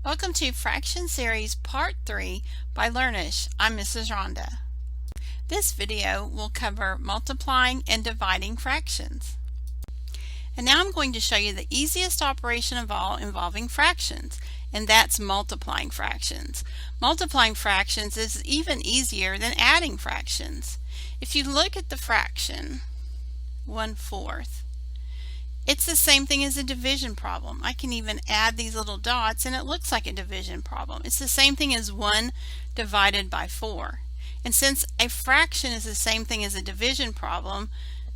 Welcome to Fraction Series Part 3 by Learnish. I'm Mrs. Rhonda. This video will cover multiplying and dividing fractions. And now I'm going to show you the easiest operation of all involving fractions, and that's multiplying fractions. Multiplying fractions is even easier than adding fractions. If you look at the fraction 1/4, it's the same thing as a division problem. I can even add these little dots and it looks like a division problem. It's the same thing as 1 divided by 4. And since a fraction is the same thing as a division problem,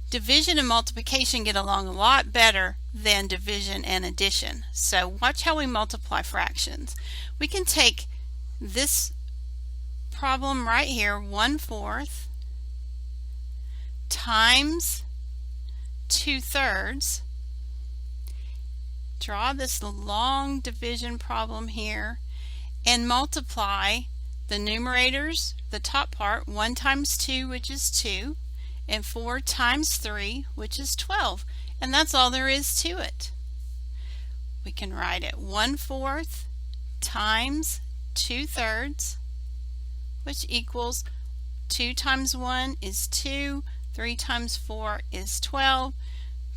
division and multiplication get along a lot better than division and addition. So watch how we multiply fractions. We can take this problem right here, 1/4 times 2/3. Draw this long division problem here and multiply the numerators, the top part, 1 times 2, which is 2, and 4 times 3, which is 12. And that's all there is to it. We can write it 1/4 times 2/3, which equals 2 times 1 is 2, 3 times 4 is 12,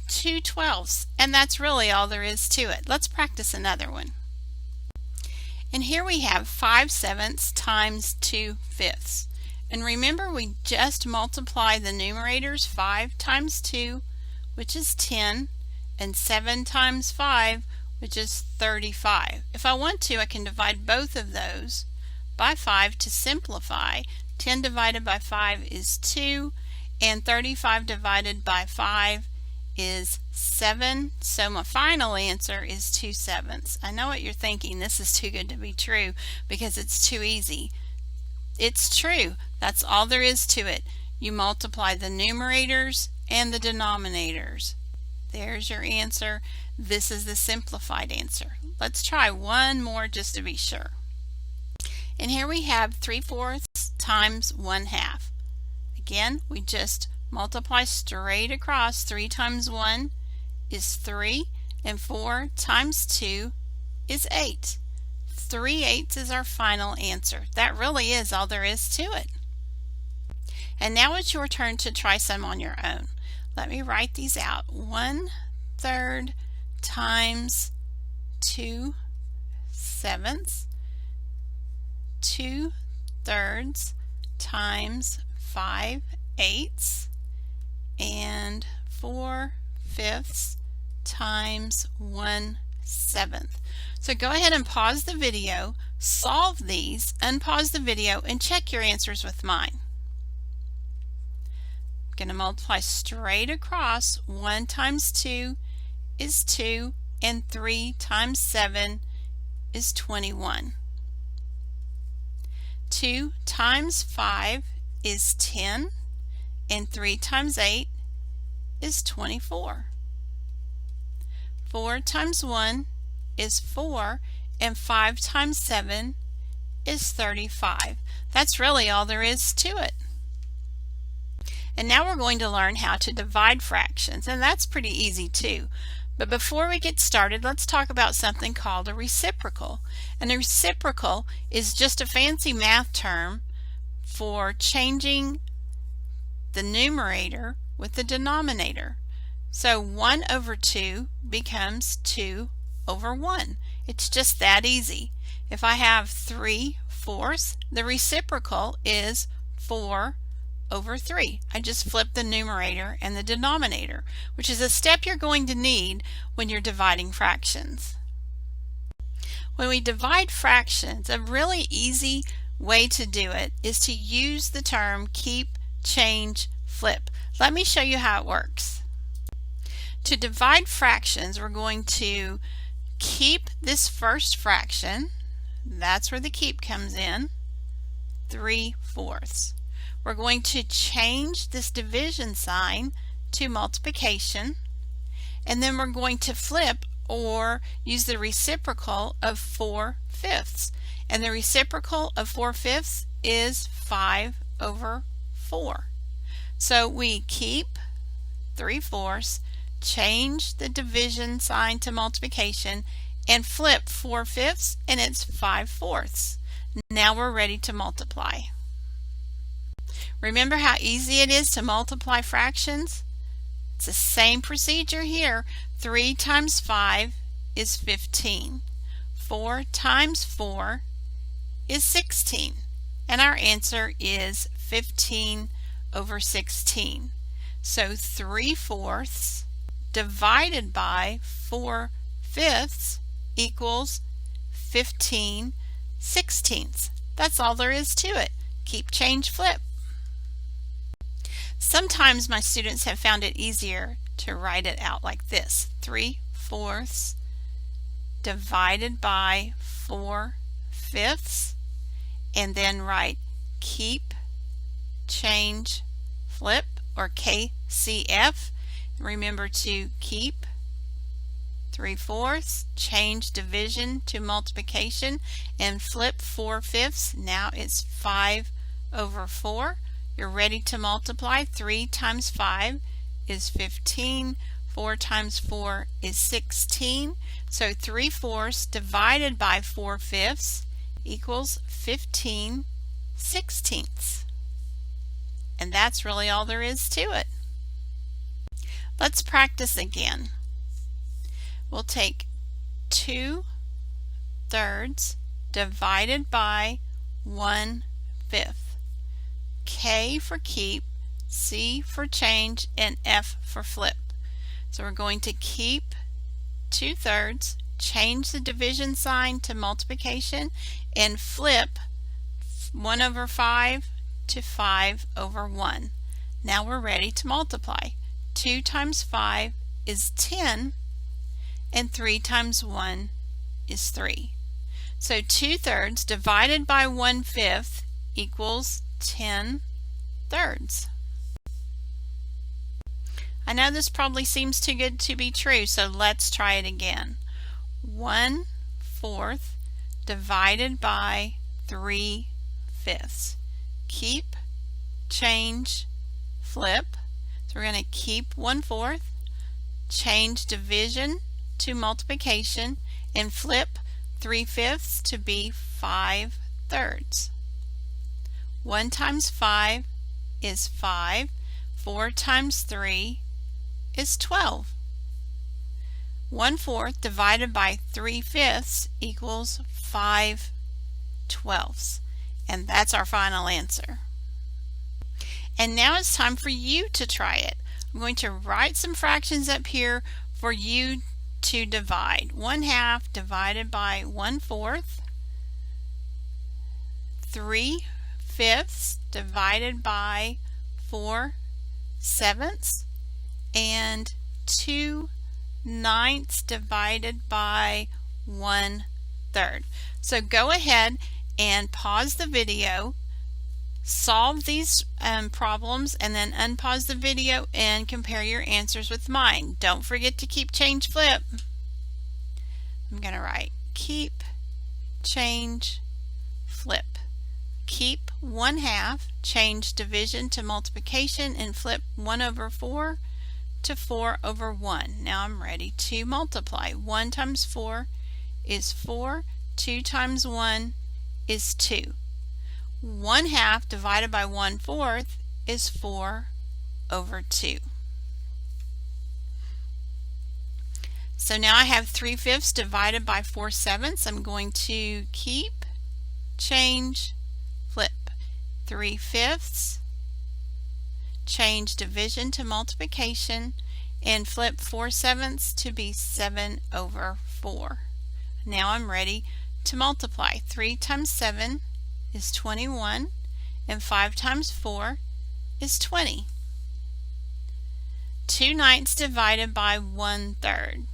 2/12, and that's really all there is to it. Let's practice another one. And here we have 5/7 times 2/5. And remember, we just multiply the numerators, 5 times 2, which is 10, and 7 times 5, which is 35. If I want to, I can divide both of those by 5 to simplify. 10 divided by 5 is 2, and 35 divided by 5 is 7. So my final answer is 2/7. I know what you're thinking. This is too good to be true because it's too easy. It's true. That's all there is to it. You multiply the numerators and the denominators. There's your answer. This is the simplified answer. Let's try one more just to be sure. And here we have 3/4 times 1/2. Again, we just multiply straight across. 3 times 1 is 3, and 4 times 2 is 8. 3/8 is our final answer. That really is all there is to it. And now it's your turn to try some on your own. Let me write these out. 1/3 times 2/7, 2/3 times 5/8, and 4/5 times 1/7. So go ahead and pause the video, solve these, unpause the video, and check your answers with mine. I'm going to multiply straight across. 1 times 2 is 2, and 3 times 7 is 21. 2 times 5 is 10, and 3 times 8 is 24. 4 times 1 is 4, and 5 times 7 is 35. That's really all there is to it. And now we're going to learn how to divide fractions, and that's pretty easy too. But before we get started, let's talk about something called a reciprocal. And a reciprocal is just a fancy math term for changing the numerator with the denominator. So 1/2 becomes 2/1. It's just that easy. If I have 3/4, the reciprocal is 4/3. I just flip the numerator and the denominator, which is a step you're going to need when you're dividing fractions. When we divide fractions, a really easy way to do it is to use the term keep, change, flip. Let me show you how it works. To divide fractions, we're going to keep this first fraction. That's where the keep comes in, 3/4. We're going to change this division sign to multiplication, and then we're going to flip or use the reciprocal of 4/5. And the reciprocal of 4/5 is 5/4. So we keep 3/4, change the division sign to multiplication, and flip 4/5 and it's 5/4. Now we're ready to multiply. Remember how easy it is to multiply fractions? It's the same procedure here. 3 times 5 is 15. 4 times 4 is 16. And our answer is 15/16. So 3/4 divided by 4/5 equals 15/16. That's all there is to it. Keep, change, flip. Sometimes my students have found it easier to write it out like this. 3/4 divided by 4/5 and then write keep, change, flip, or KCF. Remember to keep 3/4, change division to multiplication, and flip 4/5. Now it's 5/4. You're ready to multiply. 3 times 5 is 15. 4 times 4 is 16. So 3/4 divided by 4/5 equals 15/16. And that's really all there is to it. Let's practice again. We'll take 2/3 divided by 1/5. K for keep, C for change, and F for flip. So we're going to keep 2/3, change the division sign to multiplication, and flip 1/5 to 5/1. Now we're ready to multiply. 2 times 5 is 10, and 3 times 1 is 3. So 2/3 divided by 1/5 equals 10/3. I know this probably seems too good to be true, so let's try it again. 1/4 divided by 3/5. Keep, change, flip. So we're going to keep 1/4, change division to multiplication, and flip 3/5 to be 5/3. 1 times 5 is 5. 4 times 3 is 12. 1/4 divided by 3/5 equals 5/12. And that's our final answer. And now it's time for you to try it. I'm going to write some fractions up here for you to divide. 1/2 divided by 1/4. 3/5 divided by 4/7, and 2/9 divided by 1/3. So go ahead and pause the video, solve these problems, and then unpause the video and compare your answers with mine. Don't forget to keep, change, flip. I'm going to write keep, change, flip. Keep 1/2, change division to multiplication, and flip 1/4 to 4/1. Now I'm ready to multiply. 1 times 4 is 4. 2 times 1 is 2. 1/2 divided by 1/4 is 4/2. So now I have 3/5 divided by 4/7. I'm going to keep, change, flip. 3/5, change division to multiplication, and flip 4/7 to be 7/4. Now I'm ready to multiply. 3 times 7 is 21, and 5 times 4 is 20. 2/9 divided by 1/3.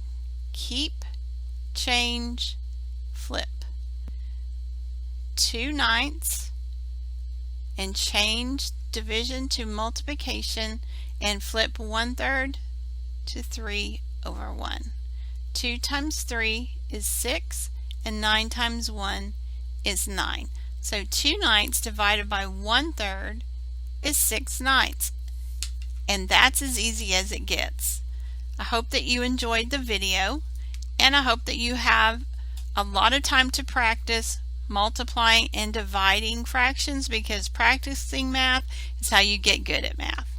Keep, change, flip. 2/9 and change division to multiplication, and flip 1/3 to 3/1. 2 times 3 is 6, and 9 times 1 is 9. So 2/9 divided by 1/3 is 6/9. And that's as easy as it gets. I hope that you enjoyed the video, and I hope that you have a lot of time to practice multiplying and dividing fractions, because practicing math is how you get good at math.